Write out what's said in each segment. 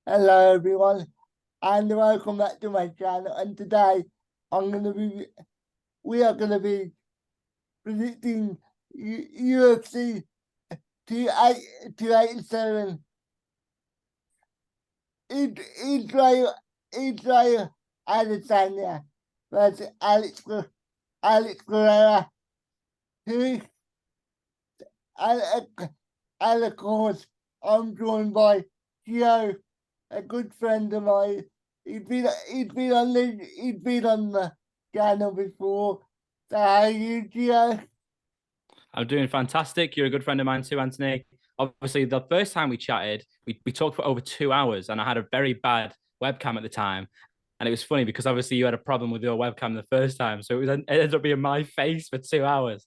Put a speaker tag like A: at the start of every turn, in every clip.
A: Hello everyone, and welcome back to my channel. And today, I'm gonna be, we are gonna be predicting UFC 287. Israel Adesanya versus Alex Pereira. Who, and of course, I'm joined by Gio, a good friend of mine. He's been on the channel before. So how are you, Gio?
B: I'm doing fantastic. You're a good friend of mine too, Anthony. Obviously, the first time we chatted, we talked for over 2 hours, and I had a very bad webcam at the time. And it was funny because obviously you had a problem with your webcam the first time, so it ended up being my face for 2 hours,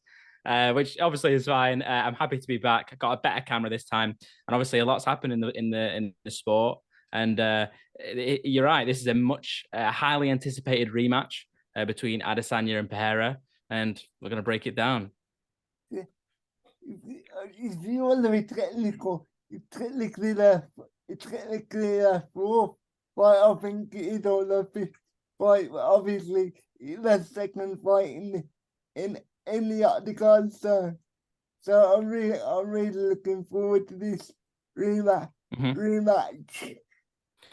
B: which obviously is fine. I'm happy to be back. I got a better camera this time, and obviously a lot's happened in the sport. And you're right. This is a much highly anticipated rematch between Adesanya and Pereira, and we're gonna break it down.
A: If you want to be technical, it's technically the fourth fight. I think it is on the fifth fight, but obviously it's the second fight in the octagon. So I'm really looking forward to this rematch.
B: Mhm.
A: Rematch.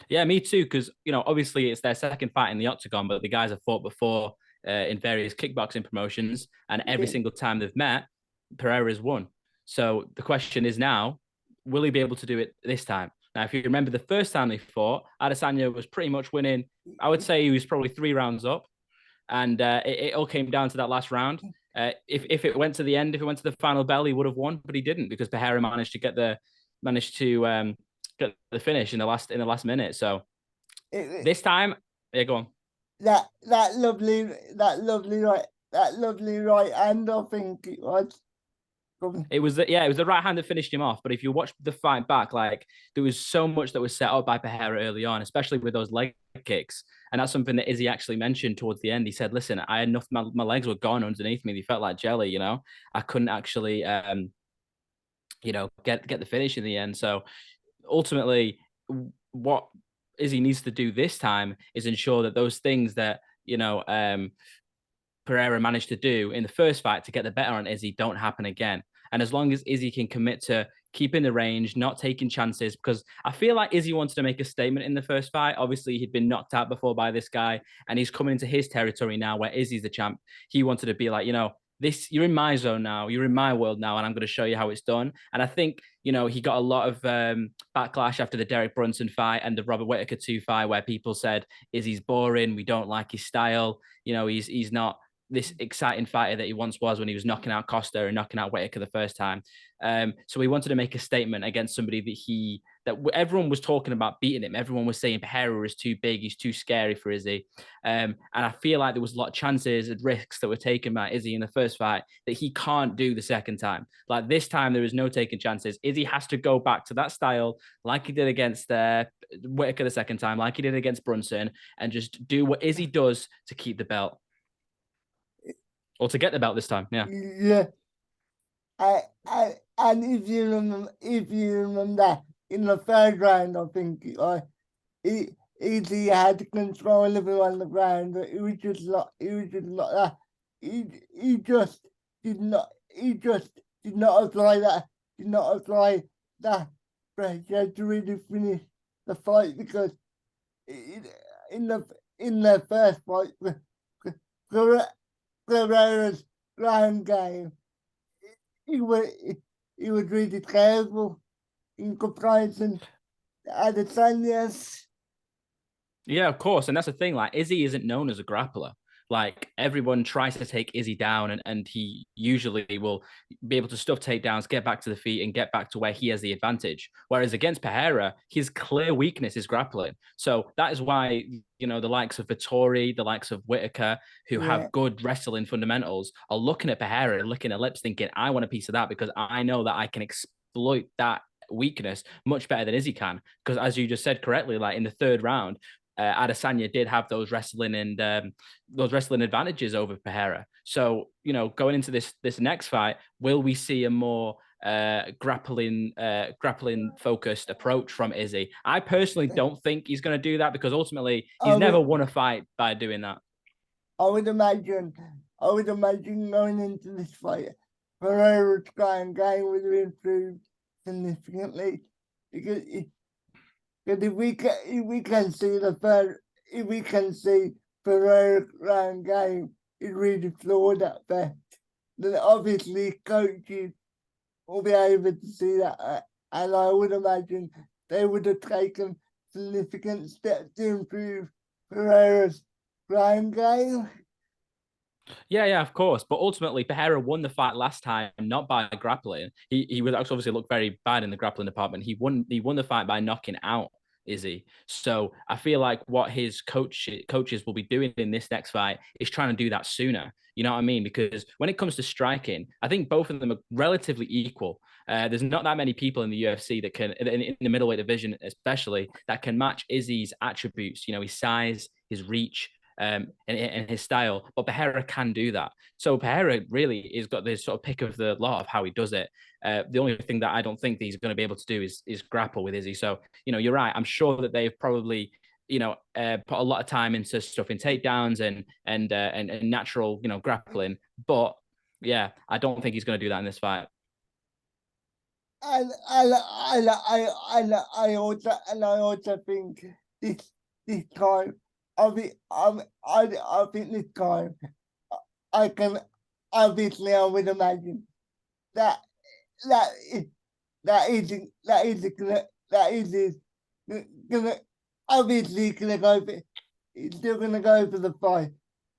B: Yeah, me too. Because obviously it's their second fight in the octagon, but the guys have fought before in various kickboxing promotions, and every
A: Yeah.
B: single time they've met, Pereira's won. So the question is now, will he be able to do it this time? Now, if you remember the first time they fought, Adesanya was pretty much winning. I would say he was probably 3 rounds up, and it all came down to that last round. If it went to the end, if it went to the final bell, he would have won, but he didn't because Pereira managed to get the finish in the last minute. So
A: It,
B: this time, yeah, go on.
A: that lovely right hand, I think it was.
B: It was the right hand that finished him off. But if you watch the fight back, like there was so much that was set up by Pereira early on, especially with those leg kicks. And that's something that Izzy actually mentioned towards the end. He said, "Listen, I had enough. My legs were gone underneath me. They felt like jelly. I couldn't actually, get the finish in the end. So ultimately, what Izzy needs to do this time is ensure that those things that Pereira managed to do in the first fight to get the better on Izzy don't happen again. And as long as Izzy can commit to keeping the range, not taking chances, because I feel like Izzy wanted to make a statement in the first fight. Obviously, he'd been knocked out before by this guy, and he's coming into his territory now where Izzy's the champ. He wanted to be like, this, you're in my zone now, you're in my world now, and I'm going to show you how it's done. And I think, he got a lot of backlash after the Derek Brunson fight and the Robert Whittaker 2 fight, where people said, Izzy's boring, we don't like his style, he's not this exciting fighter that he once was when he was knocking out Costa and knocking out Whittaker the first time. So he wanted to make a statement against somebody that everyone was talking about beating him. Everyone was saying Pereira is too big, he's too scary for Izzy. And I feel like there was a lot of chances and risks that were taken by Izzy in the first fight that he can't do the second time. Like this time, there is no taking chances. Izzy has to go back to that style like he did against Whittaker the second time, like he did against Brunson, and just do what Izzy does to keep the belt. Or to get the belt this time, yeah.
A: Yeah. And if you remember in the third round, I think he had control of him on the ground. It was just like that. He just did not apply that. Did not apply that pressure to really finish the fight because it, in the in the first fight, Pereira's ground game, he was he was really terrible in comparison to Adesanya's.
B: Yeah, of course. And that's the thing. Like, Izzy isn't known as a grappler. Like, everyone tries to take Izzy down, and he usually will be able to stuff takedowns, get back to the feet, and get back to where he has the advantage. Whereas against Pereira, his clear weakness is grappling. So that is why, the likes of Vittori, the likes of Whittaker, who
A: Yeah,
B: have good wrestling fundamentals, are looking at Pereira, licking their lips, thinking, I want a piece of that because I know that I can exploit that weakness much better than Izzy can. Because as you just said correctly, like in the third round, Adesanya did have those wrestling advantages over Pereira. So going into this next fight, will we see a more grappling focused approach from Izzy. I personally don't think he's going to do that because ultimately he's never won a fight by doing that.
A: I would imagine going into this fight, Pereira's ground game would have improved significantly because if we can see if we can see Pereira's ground game is really flawed at best, then obviously coaches will be able to see that, and I would imagine they would have taken significant steps to improve Pereira's ground game.
B: Yeah, of course. But ultimately, Pereira won the fight last time, not by grappling. He was obviously looked very bad in the grappling department. He won the fight by knocking out Izzy. So I feel like what his coaches will be doing in this next fight is trying to do that sooner. You know what I mean? Because when it comes to striking, I think both of them are relatively equal. There's not that many people in the UFC that can, in the middleweight division especially, that can match Izzy's attributes. You know, his size, his reach, and his style, but Pereira can do that. So Pereira really has got this sort of pick of the lot of how he does it. The only thing that I don't think that he's going to be able to do is grapple with Izzy. So, you know, you're right. I'm sure that they've probably, you know, put a lot of time into stuff in takedowns and natural, you know, grappling. But yeah, I don't think he's going to do that in this fight.
A: I also think this time I think this time I can obviously I would imagine that that is that is gonna obviously gonna go for it's still gonna go for the fight.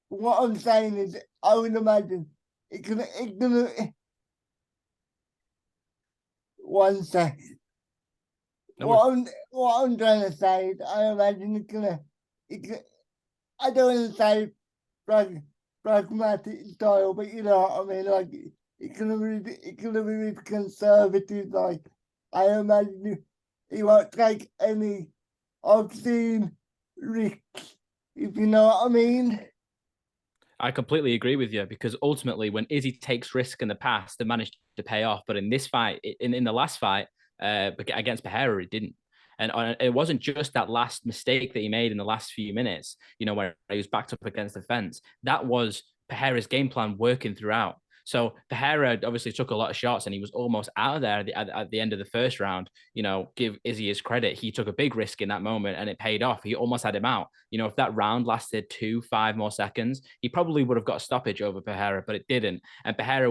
A: What I'm saying is I would imagine it's gonna one second.
B: No worries.
A: What I'm trying to say is I imagine I don't want to say pragmatic style, but you know what I mean. Like it's gonna be really conservative. Like I imagine he won't take any obscene risks. If you know what I mean.
B: I completely agree with you because ultimately, when Izzy takes risk in the past, they managed to pay off. But in this fight, in the last fight against Pereira, it didn't. And it wasn't just that last mistake that he made in the last few minutes, you know, where he was backed up against the fence. That was Pereira's game plan working throughout. So Pereira obviously took a lot of shots and he was almost out of there at the end of the first round. You know, give Izzy his credit. He took a big risk in that moment and it paid off. He almost had him out. You know, if that round lasted 5 more seconds, he probably would have got a stoppage over Pereira, but it didn't. And Pereira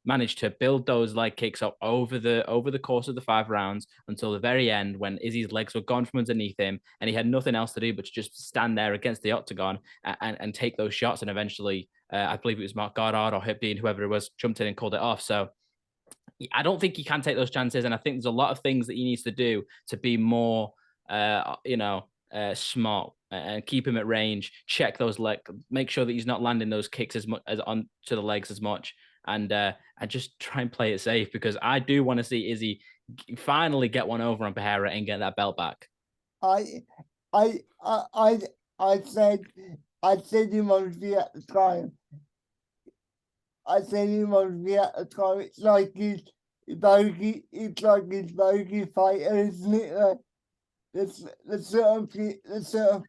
B: managed to build those leg kicks up over the course of the 5 rounds until the very end when Izzy's legs were gone from underneath him and he had nothing else to do but to just stand there against the octagon and take those shots. And eventually, I believe it was Mark Goddard or Hipdean, whoever it was, jumped in and called it off. So I don't think he can take those chances. And I think there's a lot of things that he needs to do to be more, smart and keep him at range, check those legs, make sure that he's not landing those kicks as much as on to the legs as much. And just try and play it safe because I do want to see Izzy finally get one over on Pereira and get that belt back.
A: I I I I I said him on review at the time. I said him on review at the time. It's like it's like his bogey fighter, isn't it? Like, there's certain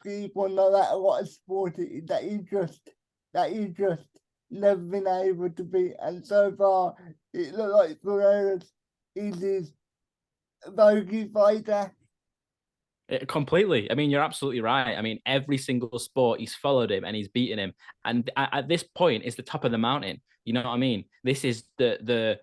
A: people, no matter what sport it is, that you just never been able to beat. And so far, it looked like Pereira's is his bogey fighter.
B: Completely. I mean, you're absolutely right. I mean, every single sport he's followed him and he's beaten him. And at this point, it's the top of the mountain. You know what I mean? This is the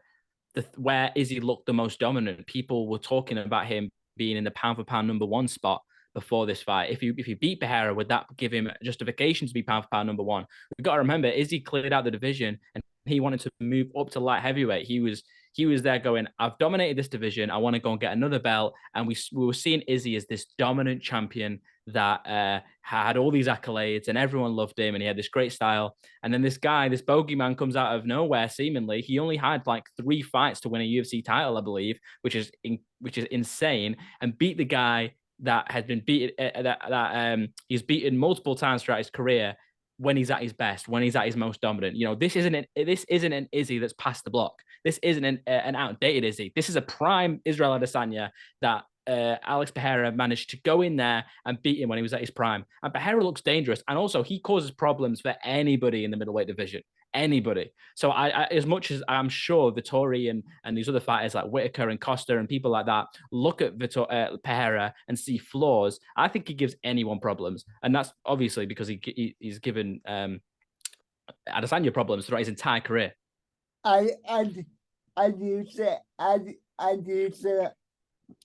B: where Izzy looked the most dominant. People were talking about him being in the pound for pound number 1 spot before this fight. If you beat Pereira, would that give him justification to be pound for pound number 1? We've got to remember, Izzy cleared out the division and he wanted to move up to light heavyweight. He was there going, I've dominated this division. I want to go and get another belt. And we were seeing Izzy as this dominant champion that had all these accolades and everyone loved him and he had this great style. And then this guy, this bogeyman, comes out of nowhere. Seemingly, he only had like 3 fights to win a UFC title, I believe, which is insane, and beat the guy that had been beaten. He's beaten multiple times throughout his career. when he's at his best, when he's at his most dominant. This isn't an Izzy that's past the block. This isn't an outdated Izzy. This is a prime Israel Adesanya that Alex Pereira managed to go in there and beat him when he was at his prime. And Pereira looks dangerous, and also he causes problems for anybody in the middleweight division. Anybody. So I as much as I'm sure Vittori and these other fighters like Whitaker and Costa and people like that look at Pereira and see flaws, I think he gives anyone problems, and that's obviously because he's given Adesanya problems throughout his entire career.
A: As you said,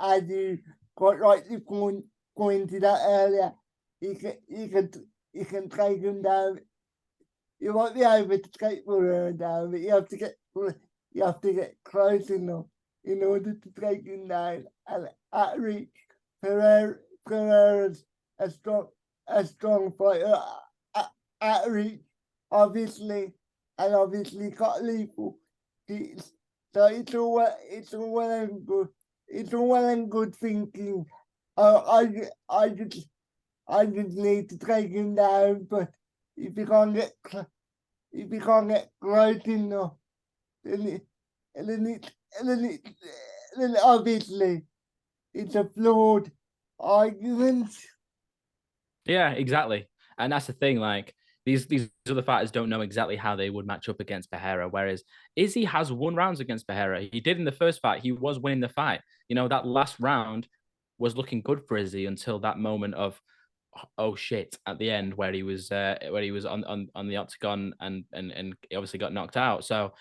A: as you quite rightly pointed out earlier, you can take him down. You might be able to take Pereira down, but you have to get close enough in order to take him down. And at reach, Pereira's a strong fighter at reach, obviously, and obviously got lethal. So it's all well and good. It's all well and good thinking. I just need to take him down, but if you can't get close enough, then obviously it's a flawed argument.
B: Yeah, exactly. And that's the thing. Like these other fighters don't know exactly how they would match up against Pereira. Whereas Izzy has won rounds against Pereira. He did in the first fight. He was winning the fight. That last round was looking good for Izzy until that moment of oh shit at the end where he was on the octagon and he obviously got knocked out. So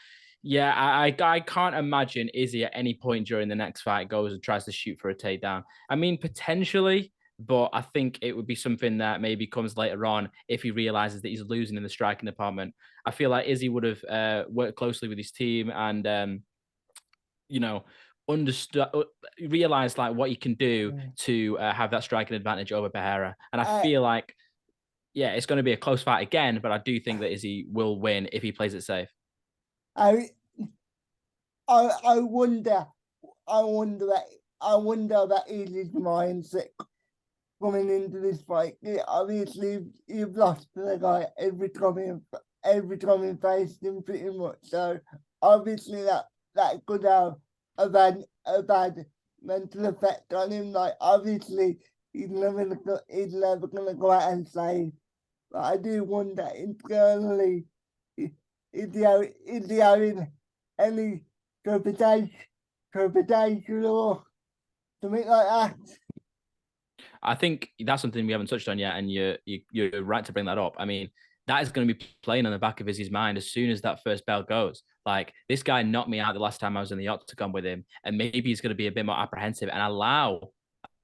B: yeah, I can't imagine Izzy at any point during the next fight goes and tries to shoot for a takedown. I mean, potentially, but I think it would be something that maybe comes later on if he realizes that he's losing in the striking department. I feel like Izzy would have worked closely with his team and understood, realized like what he can do to have that striking advantage over Pereira. And I feel like, yeah, it's going to be a close fight again, but I do think that Izzy will win if he plays it safe.
A: I wonder about Izzy's mindset coming into this fight. Obviously, you've lost to the guy every time he faced him, pretty much. So obviously that could have a bad mental effect on him. Like obviously he's never gonna go out and say. But I do wonder internally, is he having any trepidation or something like that?
B: I think that's something we haven't touched on yet, and you're right to bring that up. I mean, that is going to be playing on the back of Izzy's mind as soon as that first bell goes. Like this guy knocked me out the last time I was in the octagon with him, and maybe he's going to be a bit more apprehensive and allow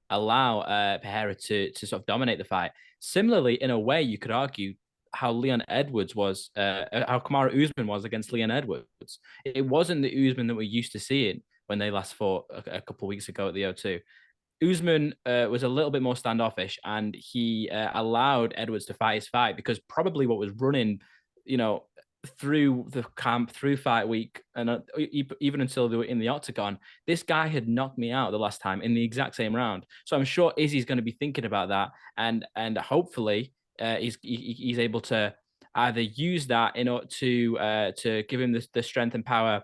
B: Pereira to sort of dominate the fight. Similarly, in a way, you could argue how Leon Edwards was, how Kamaru Usman was against Leon Edwards. It wasn't the Usman that we're used to seeing when they last fought a couple of weeks ago at the O2. Usman was a little bit more standoffish, and he allowed Edwards to fight his fight because probably what was running, through the camp, through fight week, and even until they were in the octagon, this guy had knocked me out the last time in the exact same round. So I'm sure Izzy's going to be thinking about that, and hopefully he's able to either use that in order to give him the strength and power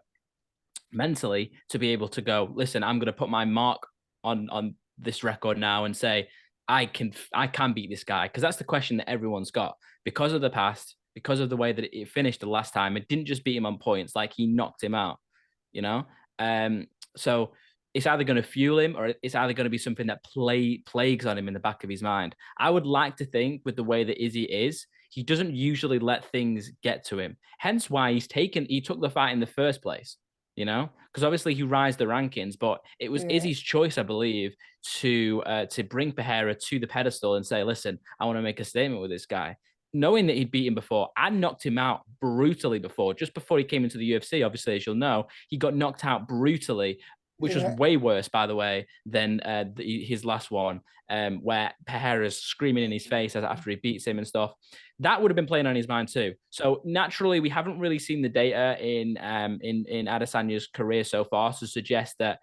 B: mentally to be able to go, listen, I'm going to put my mark on this record now and say I can beat this guy, because that's the question that everyone's got because of the past, because of the way that it finished the last time. It didn't just beat him on points, like he knocked him out, you know. So it's either going to fuel him or it's either going to be something that plagues on him in the back of his mind. I would like to think with the way that Izzy is, he doesn't usually let things get to him. Hence why he took the fight in the first place, because obviously he rised the rankings, but it was Izzy's choice, I believe, to bring Pereira to the pedestal and say, listen, I want to make a statement with this guy. Knowing that he'd beat him before and knocked him out brutally before, just before he came into the UFC, obviously, as you'll know, he got knocked out brutally, which was way worse, by the way, than his last one, where Pereira's screaming in his face after he beats him and stuff. That would have been playing on his mind too. So naturally, we haven't really seen the data in Adesanya's career so far to suggest that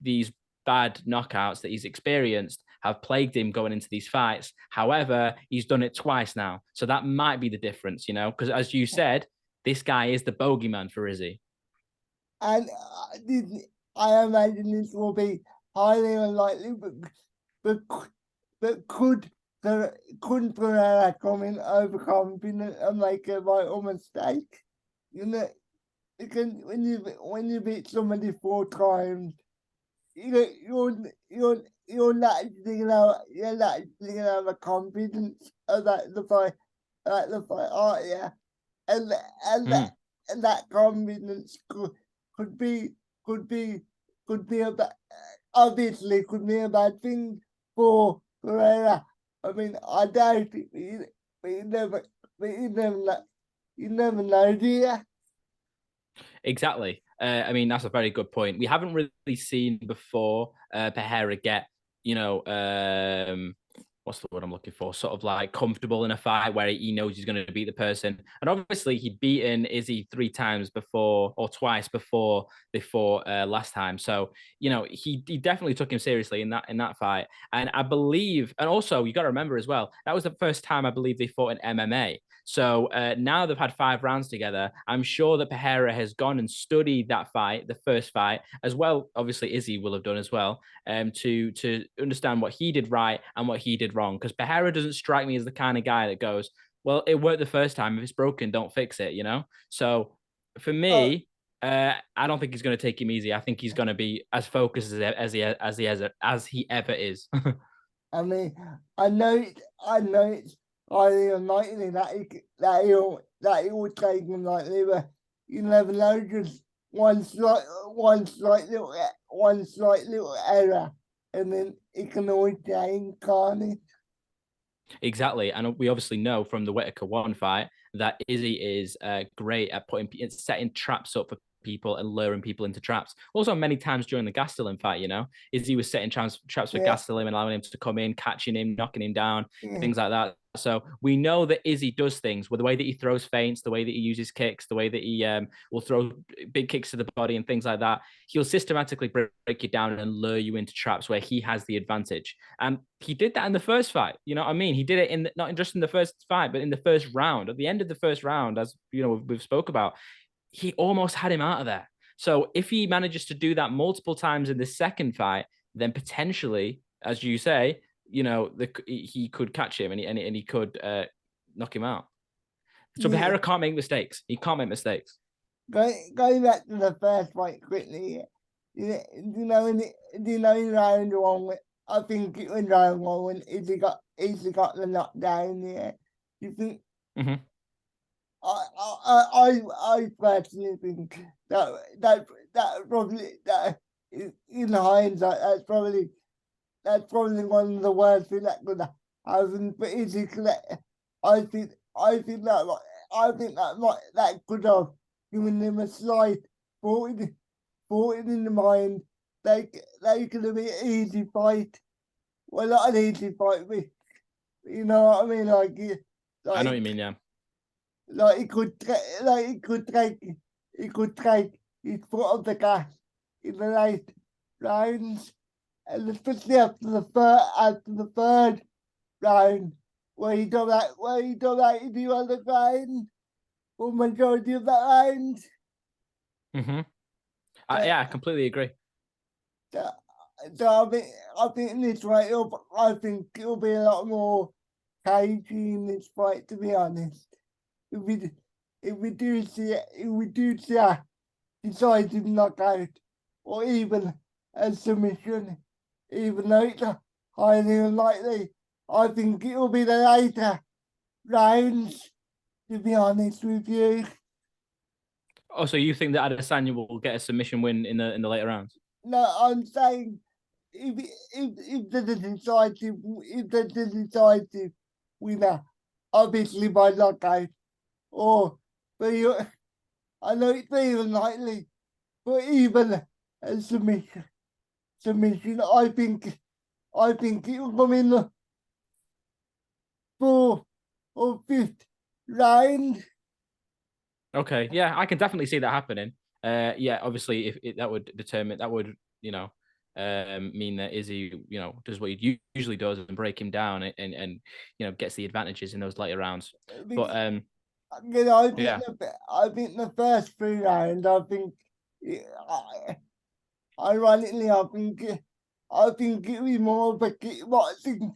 B: these bad knockouts that he's experienced have plagued him going into these fights. However, he's done it twice now. So that might be the difference, because as you said, this guy is the bogeyman for Izzy.
A: And I imagine this will be highly unlikely, but could Pereira come in overconfident and make a vital mistake? You know, because when you beat somebody 4 times, you're naturally gonna have a confidence about the fight, aren't you? And and that
B: Mm.
A: and that confidence could be could be could be a obviously could be a bad thing for Pereira. I mean, I doubt it, but you never know, do you?
B: Exactly. I mean, that's a very good point. We haven't really seen before Pereira get, what's the word I'm looking for? Sort of like comfortable in a fight where he knows he's going to beat the person. And obviously, he'd beaten Izzy 3 times before or twice before they fought last time. So he definitely took him seriously in that fight. And I believe, and also you got to remember as well, that was the first time I believe they fought in MMA. So now they've had 5 rounds together. I'm sure that Pereira has gone and studied that fight, the first fight, as well. Obviously, Izzy will have done as well, to understand what he did right and what he did wrong. Because Pereira doesn't strike me as the kind of guy that goes, "Well, it worked the first time. If it's broken, don't fix it." So for
A: Oh,
B: me, I don't think he's going to take him easy. I think he's going to be as focused as he ever is.
A: I mean, I know it's highly unlikely that he will take him lightly, but you never know. Just one slight little error, and then it can always change, can't it?
B: Exactly. And we obviously know from the Whitaker 1 fight that Izzy is great at setting traps up for people and luring people into traps. Also, many times during the Gastelum fight, Izzy was setting traps for
A: Yeah,
B: Gastelum and allowing him to come in, catching him, knocking him down,
A: yeah,
B: things like that. So we know that Izzy does things with the way that he throws feints, the way that he uses kicks, the way that he will throw big kicks to the body and things like that. He'll systematically break you down and lure you into traps where he has the advantage. And he did that in the first fight. You know what I mean? He did it not just in the first fight, but in the first round. At the end of the first round, as we've spoke about, he almost had him out of there. So if he manages to do that multiple times in the second fight, then potentially, as you say, he could catch him and he could knock him out. So
A: yeah.
B: Pereira can't make mistakes. He can't make mistakes.
A: Going back to the first fight quickly, in round 1, I think it was round 1 when Izzy got the knockdown. Yeah, you think
B: Mm-hmm.
A: I personally think that probably that in hindsight that's probably one of the worst things that could happen. But Izzy, I think I think that that could have given him a slight thought in the mind. They could have been an easy fight. Well, not an easy fight, but you know what I mean.
B: I know what you
A: Like
B: mean, yeah.
A: like he could take his foot off the gas in the late rounds, and especially after the third round, where he dominated you on the ground for majority of that round.
B: Mm-hmm.
A: So,
B: Yeah, I completely agree.
A: so, so I think in this fight, I think it'll be a lot more cagey in this fight. To be honest, if we if we do see a decisive knockout or even a submission, even though it's highly unlikely, I think it'll be the later rounds. To be honest with you,
B: Oh, so you think that Adesanya will get a submission win in the later rounds?
A: no, I'm saying if there's a decisive winner, obviously by knockout, or but I know it's very unlikely, but even a submission, I think it will come in the fourth or fifth round.
B: Okay, yeah, I can definitely see that happening. Yeah, obviously, if that would determine that would mean that Izzy, does what he usually does and break him down and gets the advantages in those later rounds. But yeah.
A: I think the first 3 rounds, ironically, I think it was more of a kickboxing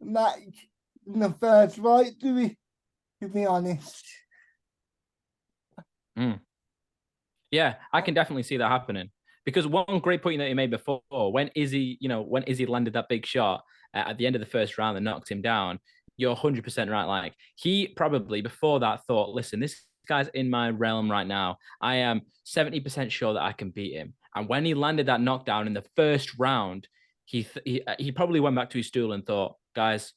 A: match than the first fight, to be honest.
B: Yeah, I can definitely see that happening. Because one great point that you made before, when Izzy landed that big shot at the end of the first round and knocked him down, you're 100% right. Like, he probably before that thought, listen, this guy's in my realm right now. I am 70% sure that I can beat him. And when he landed that knockdown in the first round, he probably went back to his stool and thought, guys,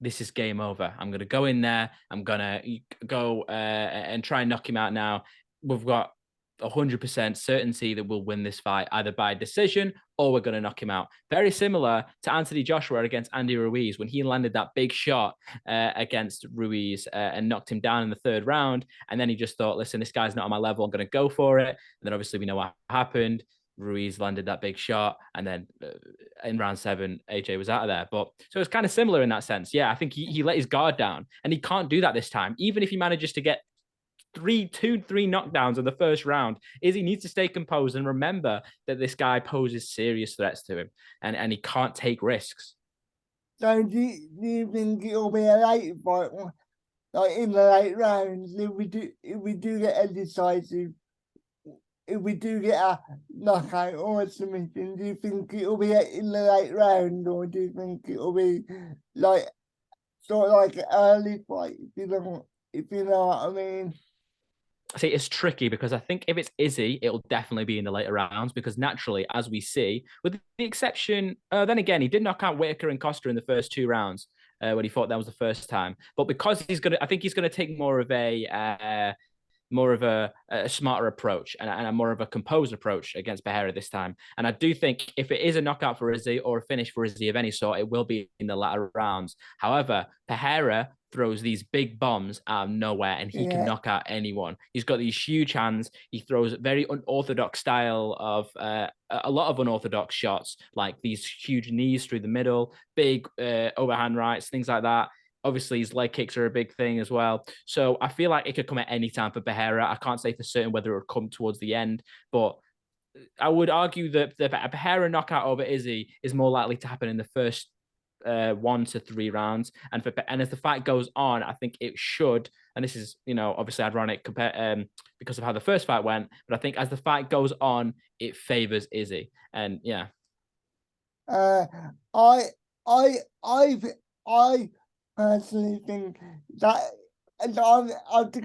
B: this is game over. I'm going to go in there. I'm going to go and try and knock him out now. We've got 100% certainty that we'll win this fight either by decision or we're going to knock him out. Very similar to Anthony Joshua against Andy Ruiz when he landed that big shot against Ruiz and knocked him down in the third round. And then he just thought, listen, this guy's not on my level. I'm going to go for it. And then obviously we know what happened. Ruiz landed that big shot, and then in round 7, AJ was out of there. But so it's kind of similar in that sense. Yeah, I think he let his guard down, and he can't do that this time. Even if he manages to get 3 knockdowns in the first round, Izzy needs to stay composed and remember that this guy poses serious threats to him, and he can't take risks.
A: So do you think it'll be a late fight, like in the late rounds? If we do get a decisive, if we do get a knockout or a submission, do you think it'll be in the late round, or do you think it'll be like sort of like an early fight? If you know what I mean.
B: See, it's tricky because I think if it's Izzy, it'll definitely be in the later rounds because naturally, as we see, with the exception, then again, he did knock out Whitaker and Costa in the first 2 rounds when he thought that was the first time. But because I think he's going to take more of a smarter approach and a more of a composed approach against Pereira this time. And I do think if it is a knockout for Izzy or a finish for Izzy of any sort, it will be in the latter rounds. However, Pereira throws these big bombs out of nowhere and he can knock out anyone. He's got these huge hands. He throws very unorthodox style of a lot of unorthodox shots, like these huge knees through the middle, big overhand rights, things like that. Obviously, his leg kicks are a big thing as well. So I feel like it could come at any time for Pereira. I can't say for certain whether it would come towards the end, but I would argue that the Pereira knockout over Izzy is more likely to happen in the first 1 to 3 rounds. And as the fight goes on, I think it should, and this is, obviously ironic because of how the first fight went, but I think as the fight goes on, it favors Izzy. And yeah.
A: I personally think that, and I've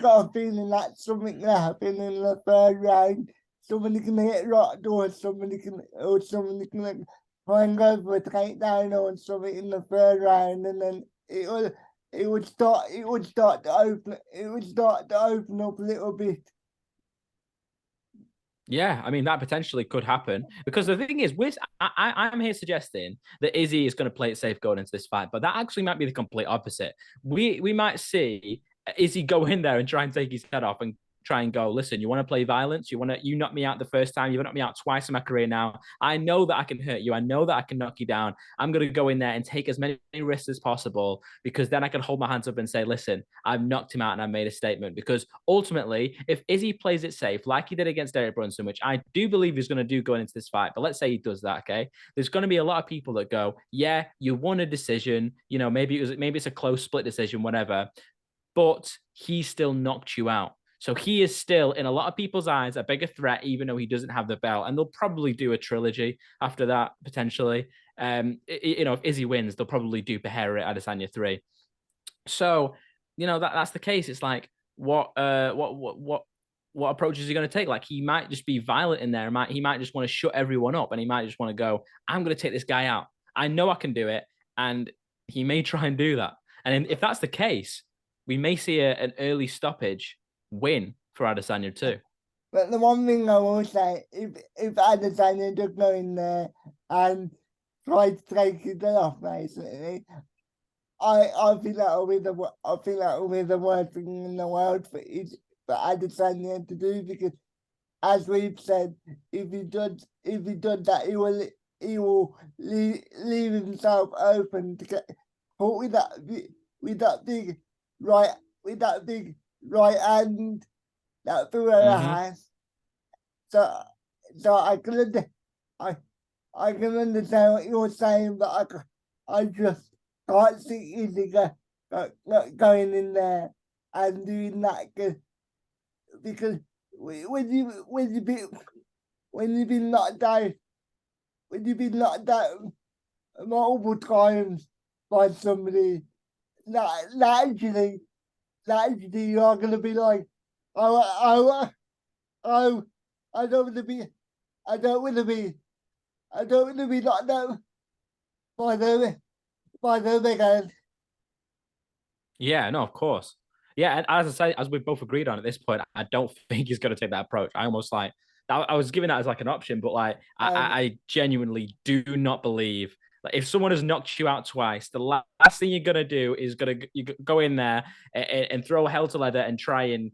A: got a feeling that something will happen in the third round. Somebody can get rocked, or somebody can try and go for a takedown or something in the third round, and then it would start to open up a little bit.
B: Yeah, I mean, that potentially could happen because the thing is, I'm here suggesting that Izzy is going to play it safe going into this fight, but that actually might be the complete opposite. We might see Izzy go in there and try and take his head off and try and go, listen, you want to play violence? You knocked me out the first time. You've knocked me out twice in my career now. I know that I can hurt you. I know that I can knock you down. I'm going to go in there and take as many risks as possible because then I can hold my hands up and say, listen, I've knocked him out and I've made a statement. Because ultimately, if Izzy plays it safe, like he did against Derek Brunson, which I do believe he's going to do going into this fight, but let's say he does that, okay? There's going to be a lot of people that go, yeah, you won a decision. Maybe it's a close split decision, whatever, but he still knocked you out. So he is still, in a lot of people's eyes, a bigger threat, even though he doesn't have the belt. And they'll probably do a trilogy after that, potentially. If Izzy wins, they'll probably do Pereira at Adesanya 3. So, that's the case. It's like, what approach is he going to take? Like, he might just be violent in there. He might just want to shut everyone up, and he might just want to go, I'm going to take this guy out. I know I can do it, and he may try and do that. And if that's the case, we may see an early stoppage win for Adesanya too.
A: But the one thing I will say, if Adesanya does go in there and try to take it off, basically, I think that'll be the worst thing in the world for Adesanya to do, because as we've said, if he does that, he will leave himself open to get caught with that big right with that big right hand that Pereira
B: Mm-hmm.
A: has. So so I I can understand what you're saying, but I just can't see Izzy going in there and doing that because when you've been knocked out when you've been knocked out multiple times by somebody, naturally, naturally you're gonna be like, oh, oh, I don't want to be, I don't want to be, I don't want to be knocked out by them again.
B: Yeah, no, of course. Yeah, and as I say, as we've both agreed on at this point, I don't think he's going to take that approach. I almost like I was giving that as like an option, but like
A: Um,
B: I genuinely do not believe like if someone has knocked you out twice, the last thing you're gonna do is you go in there and throw hell to leather and try and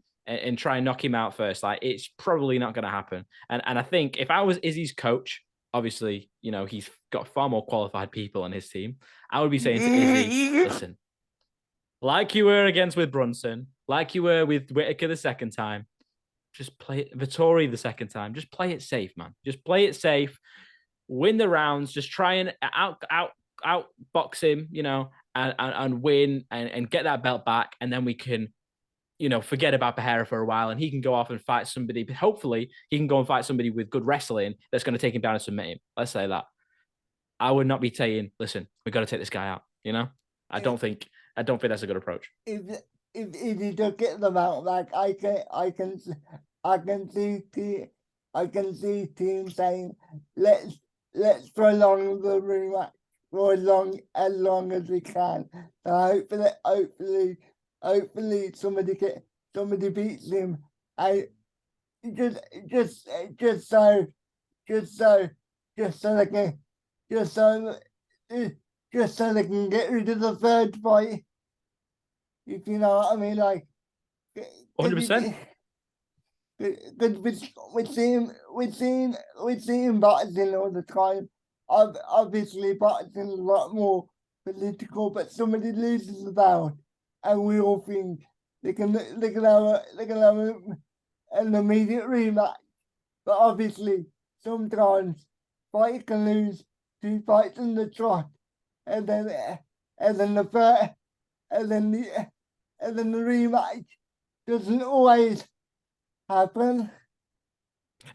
B: knock him out first. Like it's probably not going to happen. And I think if I was Izzy's coach, obviously you know he's got far more qualified people on his team. I would be saying to Izzy, listen, like you were against with Brunson, like you were with Whitaker the second time. Just play it, Vittori the second time. Just play it safe, man. Just play it safe. Win the rounds. Just try and outbox him, you know, and win and get that belt back. And then we can, you know, forget about Pereira for a while and he can go off and fight somebody. But hopefully he can go and fight somebody with good wrestling that's going to take him down and submit him. Let's say that. I would not be saying, listen, we've got to take this guy out, you know? I
A: if
B: don't think I don't think that's a good approach.
A: if if you don't get them out, like I can see I can see teams saying let's prolong the rematch for as long as we can. So hopefully somebody beats him. I just just just so just so just so they can just so just so they can get rid of the third fight, if you know what I mean. Like, because
B: 100%.
A: we're seeing boxing all the time. Obviously, boxing is a lot more political, but somebody loses the bout, and we all think they can have an immediate rematch. But obviously, sometimes fight can lose 2 fights in the trot, and then the third, and then the and then the rematch doesn't always happen.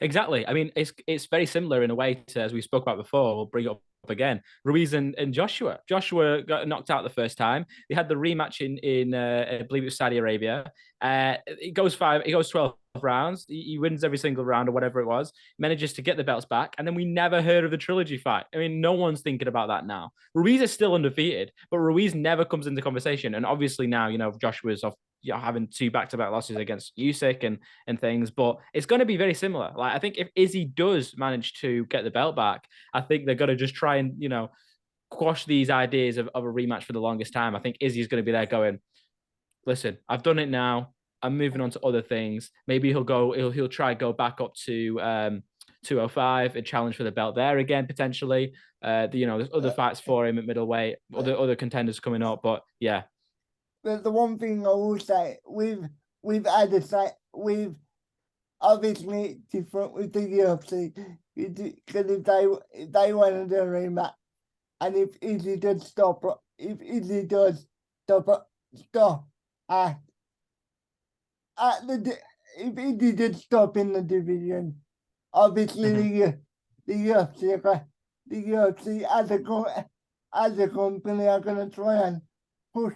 B: Exactly. I mean, it's very similar in a way to as we spoke about before. We'll bring it up again. Ruiz and Joshua. Joshua got knocked out the first time. They had the rematch in I believe it was Saudi Arabia. It goes 12 rounds. He wins every single round or whatever it was. Manages to get the belts back, and then we never heard of the trilogy fight. I mean, no one's thinking about that now. Ruiz is still undefeated, but Ruiz never comes into conversation. And obviously now, you know, Joshua's off, you know, having 2 back-to-back losses against Usyk and things, but it's going to be very similar. Like I think if Izzy does manage to get the belt back, I think they're going to just try and, you know, quash these ideas of a rematch for the longest time. I think Izzy's going to be there going, listen, I've done it now. I'm moving on to other things. Maybe he'll try go back up to 205 and challenge for the belt there again potentially. You know, there's other fights for him at middleweight, other contenders coming up, but yeah.
A: But the one thing I will say, we've added that we've obviously different with the UFC, because if they wanted a rematch, and if Izzy does if Izzy does stop stop at at if Izzy did stop in the division, obviously
B: Mhm.
A: the UFC the UFC as a company are gonna try and push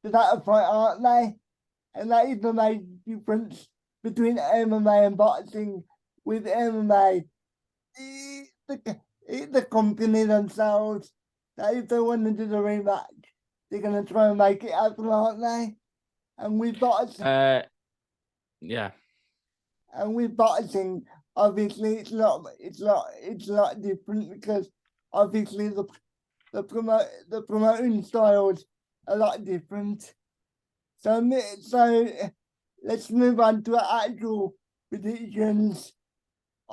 A: to that point, aren't they? And that is the major difference between MMA and boxing. With MMA, the company themselves, that if they want to do the rematch, they're gonna try and make it happen, aren't they? And with boxing,
B: Uh, yeah.
A: obviously it's not different because obviously the promoting styles are a lot different. So let's move on to our actual predictions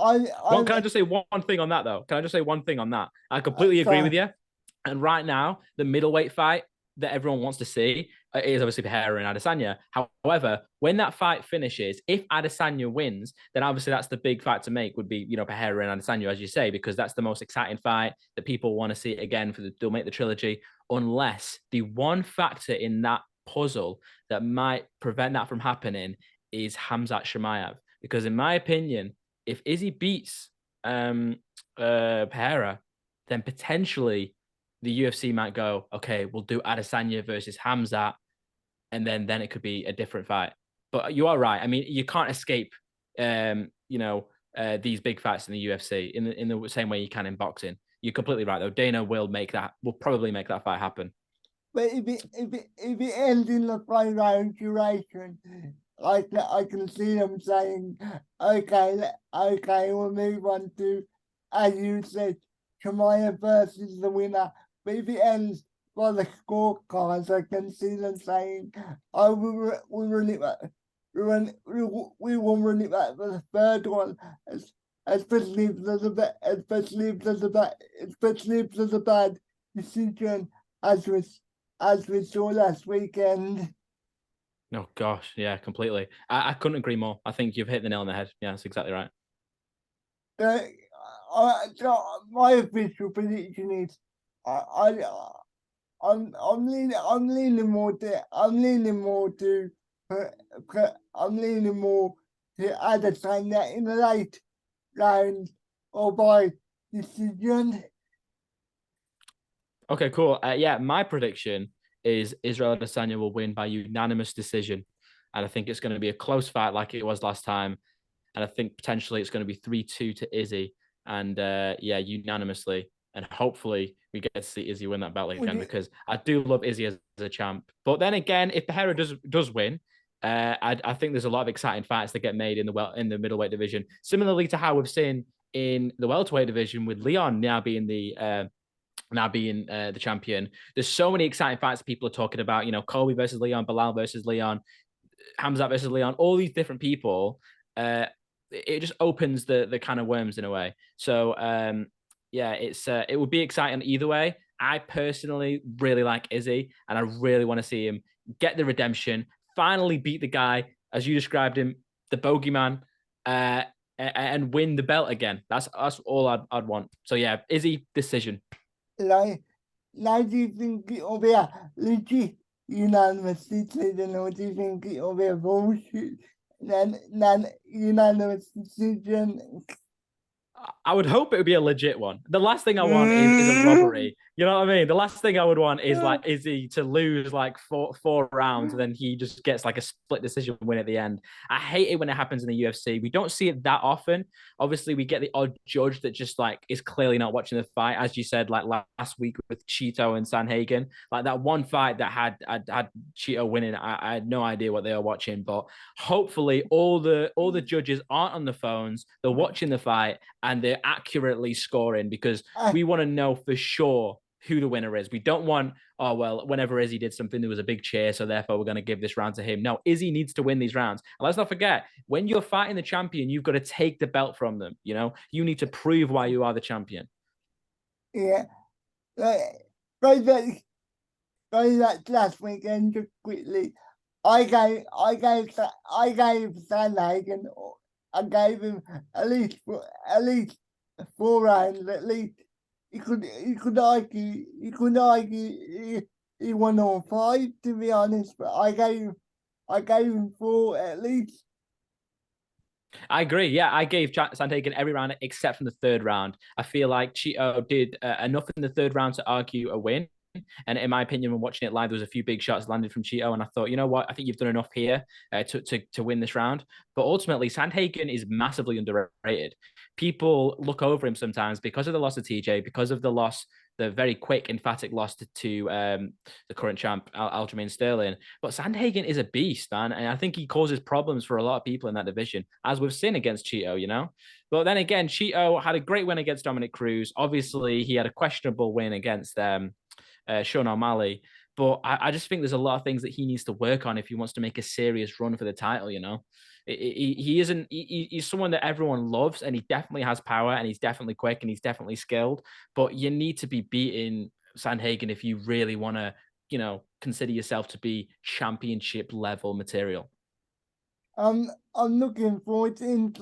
B: Can I just say one thing on that though? Can I just say one thing on that? I completely agree with
A: sorry,
B: you. And right now, the middleweight fight that everyone wants to see is obviously Pereira and Adesanya. However, when that fight finishes, if Adesanya wins, then obviously that's the big fight to make would be, Pereira and Adesanya, as you say, because that's the most exciting fight that people want to see again they'll make the trilogy, unless the one factor in that puzzle that might prevent that from happening is Hamzat Shemaev. Because in my opinion, if Izzy beats Pereira, then potentially the UFC might go, okay, we'll do Adesanya versus Hamzat, and then it could be a different fight. But you are right. I mean, you can't escape, these big fights in the UFC in the same way you can in boxing. You're completely right, though. Dana will probably make that fight happen.
A: but if it ends in the 5 round duration, I can see them saying, okay, we'll move on to, as you said, Kamaya versus the winner. But if it ends by the scorecards, I can see them saying, oh, we run it back. We will run it back for the third one, especially if there's a bad decision, as we saw last weekend.
B: Oh gosh, yeah, completely. I couldn't agree more. I think you've hit the nail on the head. Yeah, that's exactly right.
A: So my official prediction is, I I'm leaning more to I'm leaning more to Adesanya in the late round or by decision.
B: Okay, cool. Yeah, my prediction is Israel Adesanya will win by unanimous decision, and I think it's going to be a close fight like it was last time. And I think potentially it's going to be 3-2 to Izzy, and yeah, unanimously. And hopefully we get to see Izzy win that belt
A: Would
B: again,
A: you,
B: because I do love Izzy as a champ. But then again, if Pereira does win, I think there's a lot of exciting fights that get made in the middleweight division, similarly to how we've seen in the welterweight division with Leon now being the champion. There's so many exciting fights people are talking about. Colby versus Leon, Bilal versus Leon, Hamzat versus Leon, all these different people. It just opens the kind of worms in a way. So yeah, it would be exciting either way. I personally really like Izzy, and I really want to see him get the redemption, finally beat the guy as you described him, the bogeyman, and win the belt again. That's all I'd want. So yeah, Izzy decision.
A: like, do you think it'll be a legit unanimous decision, or do you think it'll be a bullshit unanimous decision?
B: I would hope it would be a legit one. The last thing I want is a robbery. You know what I mean? The last thing I would want is like Izzy to lose like four rounds, and then he just gets like a split decision win at the end. I hate it when it happens in the UFC. We don't see it that often. Obviously, we get the odd judge that just like is clearly not watching the fight, as you said, like last week with Cheeto and Sanhagen. Like that one fight that had Cheeto winning. I had no idea what they were watching, but hopefully all the judges aren't on the phones. They're watching the fight and they're accurately scoring, because we want to know for sure who the winner is. We don't want, oh, well, whenever Izzy did something, there was a big cheer, so therefore we're going to give this round to him. No, Izzy needs to win these rounds. And let's not forget, when you're fighting the champion, you've got to take the belt from them. You need to prove why you are the champion.
A: Yeah, like, right back, right back last weekend, just quickly. I gave Sandhagen, I gave him at least 4 rounds. At least he could argue he won all five, to be honest. But I gave him four at least.
B: I agree. Yeah, I gave Santagan every round except from the third round. I feel like Cheeto did enough in the third round to argue a win. And in my opinion, when watching it live, there was a few big shots landed from Cheeto, and I thought, you know what, I think you've done enough here to win this round. But ultimately, Sandhagen is massively underrated. People look over him sometimes because of the loss of TJ, because of the very quick, emphatic loss to the current champ, Aljamain Sterling. But Sandhagen is a beast, man, and I think he causes problems for a lot of people in that division, as we've seen against Cheeto. But then again, Cheeto had a great win against Dominic Cruz. Obviously, he had a questionable win against Sean O'Malley. But I just think there's a lot of things that he needs to work on if he wants to make a serious run for the title. He isn't. He's someone that everyone loves, and he definitely has power, and he's definitely quick, and he's definitely skilled. But you need to be beating Sandhagen if you really want to, consider yourself to be championship level material.
A: I'm looking forward to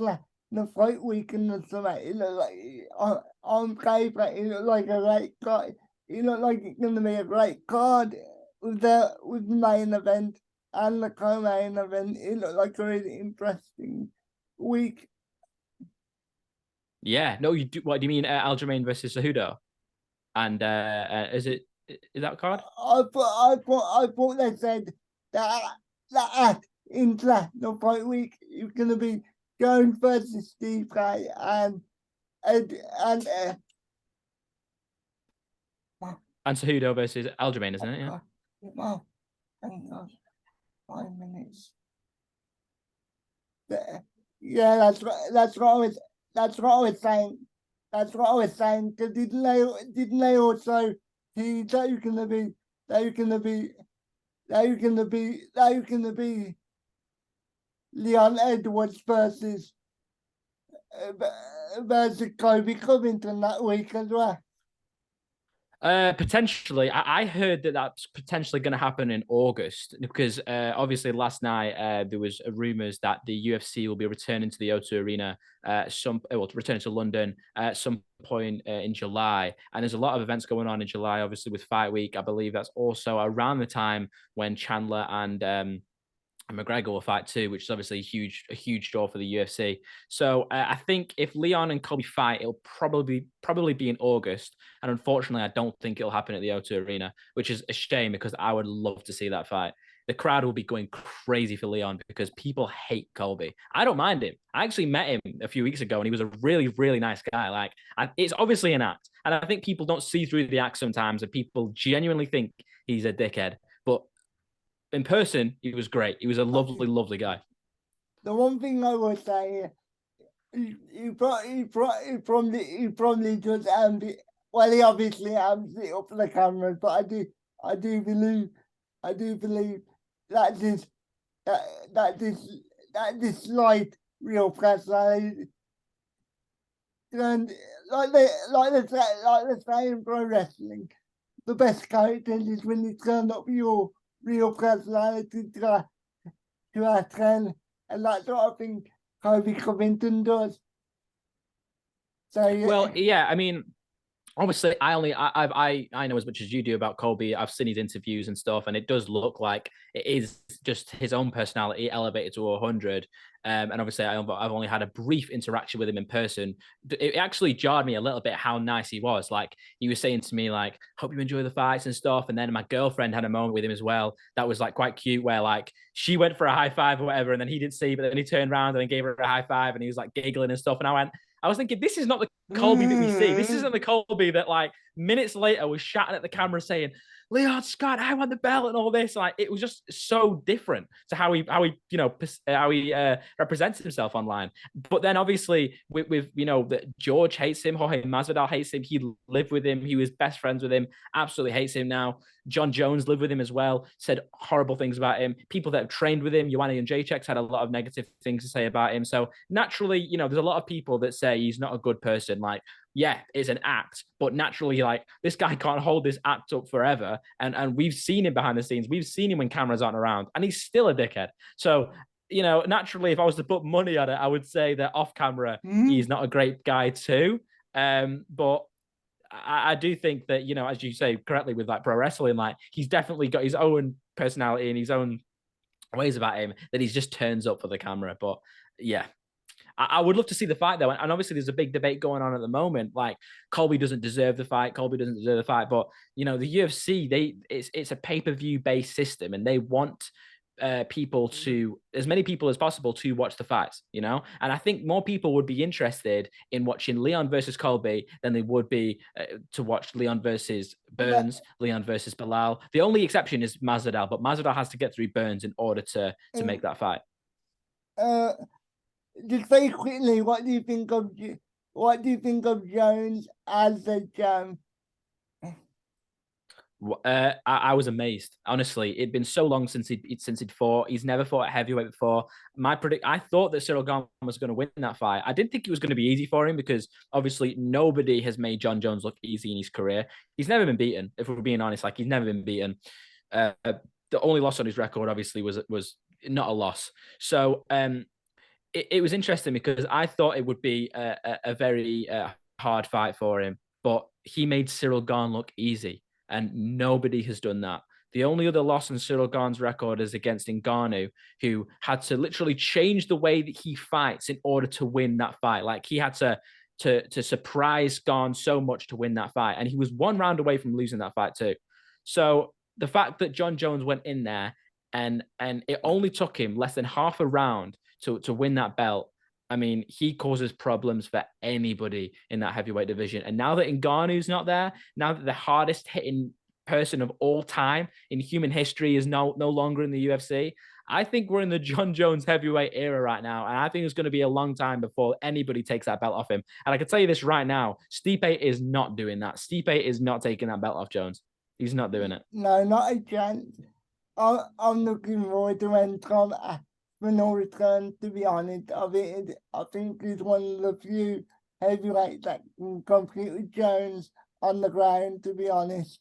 A: the fight week and the summit. It look like on paper, it look like a great card. It look like it's gonna be a great card with the main event and the co-main event. It looked like a really interesting week.
B: Yeah, no, you do. What do you mean, Aljamain versus Cejudo? And is that card?
A: I thought they said that that international fight week is gonna be Jones versus Steve Kay and
B: And Cejudo versus Aljamain, isn't it? Yeah.
A: well, hang on, 5 minutes. Yeah, that's what I was saying. That's what I was saying. Cause didn't they also tease that you're gonna be you're gonna be Leon Edwards versus Kobe Covington that week as well.
B: Potentially, I heard that that's potentially going to happen in August because obviously last night there was rumors that the UFC will be returning to the O2 Arena returning to London at some point in July, and there's a lot of events going on in July. Obviously, with Fight Week, I believe that's also around the time when Chandler and McGregor will fight too, which is obviously a huge draw for the UFC. So I think if Leon and Colby fight, it'll probably be in August, and unfortunately, I don't think it'll happen at the O2 Arena, which is a shame because I would love to see that fight. The crowd will be going crazy for Leon because people hate Colby. I don't mind him. I actually met him a few weeks ago, and he was a really, really nice guy. Like, it's obviously an act, and I think people don't see through the act sometimes, and people genuinely think he's a dickhead. But in person, he was great. He was a lovely, lovely guy.
A: The one thing I would say, he probably just well, he obviously amps it up for the cameras, but I do believe, I do believe that that that this this slight real personality and like they say in pro wrestling, the best character is when you turn up your real personality to our trend, and that's what I think Kobe Covington does. So
B: Well,
A: yeah,
B: yeah, I mean, obviously I know as much as you do about Colby. I've seen his interviews and stuff, and it does look like it is just his own personality elevated to 100. And obviously I've only had a brief interaction with him in person. It actually jarred me a little bit how nice he was. Like, he was saying to me like, hope you enjoy the fights and stuff. And then my girlfriend had a moment with him as well that was like quite cute, where like she went for a high five or whatever, and then he didn't see, but then he turned around and then gave her a high five, and he was like giggling and stuff. And I was thinking, this is not the Colby that we see. This isn't the Colby that like minutes later was shouting at the camera saying, Leon Scott, I want the belt and all this. Like, it was just so different to how he represents himself online. But then obviously with that George hates him, Jorge Masvidal hates him. He lived with him. He was best friends with him. Absolutely hates him now. John Jones lived with him as well, said horrible things about him. People that have trained with him, Ioana and Jacek, had a lot of negative things to say about him. So naturally, there's a lot of people that say he's not a good person. Like, yeah, it's an act, but naturally, like, this guy can't hold this act up forever. And we've seen him behind the scenes. We've seen him when cameras aren't around, and he's still a dickhead. So, naturally, if I was to put money on it, I would say that off camera, he's not a great guy too. But I do think that, as you say correctly with like pro wrestling, like, he's definitely got his own personality and his own ways about him that he just turns up for the camera. But yeah, I would love to see the fight though, and obviously there's a big debate going on at the moment. Like, Colby doesn't deserve the fight. Colby doesn't deserve the fight. But the UFC, it's a pay-per-view based system, and they want as many people as possible to watch the fights. And I think more people would be interested in watching Leon versus Colby than they would be to watch Leon versus Burns, Leon versus Bilal. The only exception is Masvidal, but Masvidal has to get through Burns in order to make that fight.
A: uh, just very quickly, what do you think of Jones as a
B: I was amazed. Honestly, it'd been so long since he'd fought. He's never fought at heavyweight before. I thought that Cyril Gane was going to win that fight. I didn't think it was going to be easy for him because obviously nobody has made John Jones look easy in his career. He's never been beaten. If we're being honest, like he's never been beaten. The only loss on his record obviously was not a loss. So it was interesting because I thought it would be a very hard fight for him, but he made Cyril Gane look easy, and nobody has done that. The only other loss on Cyril Gane's record is against Ngannou, who had to literally change the way that he fights in order to win that fight. Like he had to surprise Gane so much to win that fight, and he was one round away from losing that fight too. So the fact that John Jones went in there and it only took him less than half a round to win that belt. I mean, he causes problems for anybody in that heavyweight division. And now that Ngannou's not there, now that the hardest hitting person of all time in human history is no longer in the UFC, I think we're in the John Jones heavyweight era right now. And I think it's going to be a long time before anybody takes that belt off him. And I can tell you this right now, Stipe is not doing that. Stipe is not taking that belt off Jones. He's not doing it.
A: No, not a chance. I'm looking forward to when Tom Aspinall returns, to be honest. I think he's one of the few heavyweights that can compete with Jones on the ground, to be honest.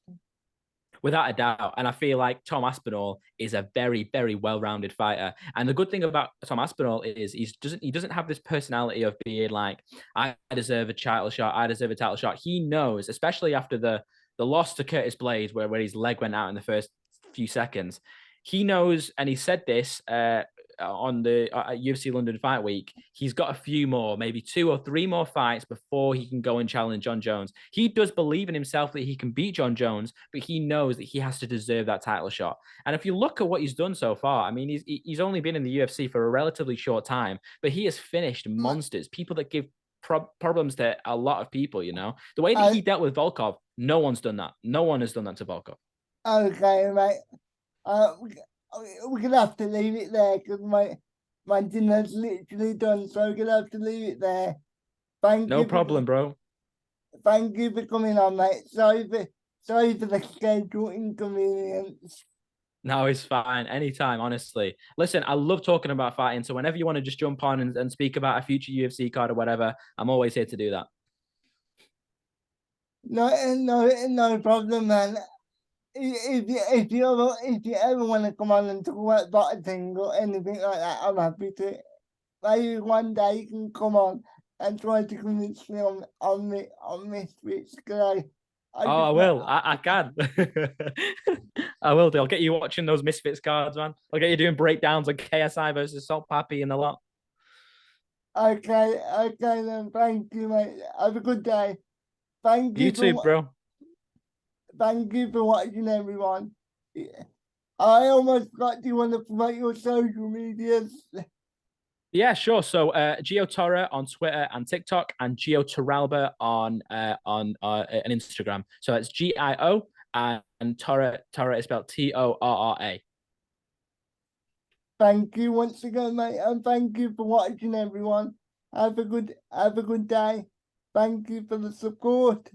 B: Without a doubt. And I feel like Tom Aspinall is a very, very well-rounded fighter. And the good thing about Tom Aspinall is he doesn't have this personality of being like, I deserve a title shot, I deserve a title shot. He knows, especially after the loss to Curtis Blades, where his leg went out in the first few seconds. He knows, and he said this on the UFC London Fight Week, he's got a few more, maybe 2 or 3 more fights before he can go and challenge John Jones. He does believe in himself that he can beat John Jones, but he knows that he has to deserve that title shot. And if you look at what he's done so far, I mean, he's only been in the UFC for a relatively short time, but he has finished monsters, people that give problems to a lot of people, you know? The way that
A: Uh,
B: he dealt with Volkov, no one's done that. No one has done that to Volkov.
A: okay, mate. We're gonna have to leave it there because my dinner's literally done, so we're gonna have to leave it there. Thank
B: No
A: you for
B: problem, bro.
A: thank you for coming on, mate. Sorry for the schedule inconvenience.
B: No, it's fine. Anytime, honestly. Listen, I love talking about fighting. So whenever you want to just jump on and speak about a future UFC card or whatever, I'm always here to do that.
A: No problem, man. If you ever want to come on and talk about boxing or anything like that, I'm happy to. Maybe one day you can come on and try to convince me on this switch because I
B: Oh, I
A: just
B: will. I can. I will do. I'll get you watching those Misfits cards, man. I'll get you doing breakdowns on KSI versus Salt Pappy and a lot.
A: okay then. Thank you, mate. Have a good day. Thank
B: You
A: you
B: too,
A: for
B: bro.
A: thank you for watching, everyone. I almost forgot. Do you want to promote your social medias?
B: Yeah, sure. So Gio Torre on Twitter and TikTok, and Gio Torralba on an Instagram. So it's GIO and Torre is spelled TORRA.
A: Thank you once again, mate, and thank you for watching, everyone. Have a good day. Thank you for the support.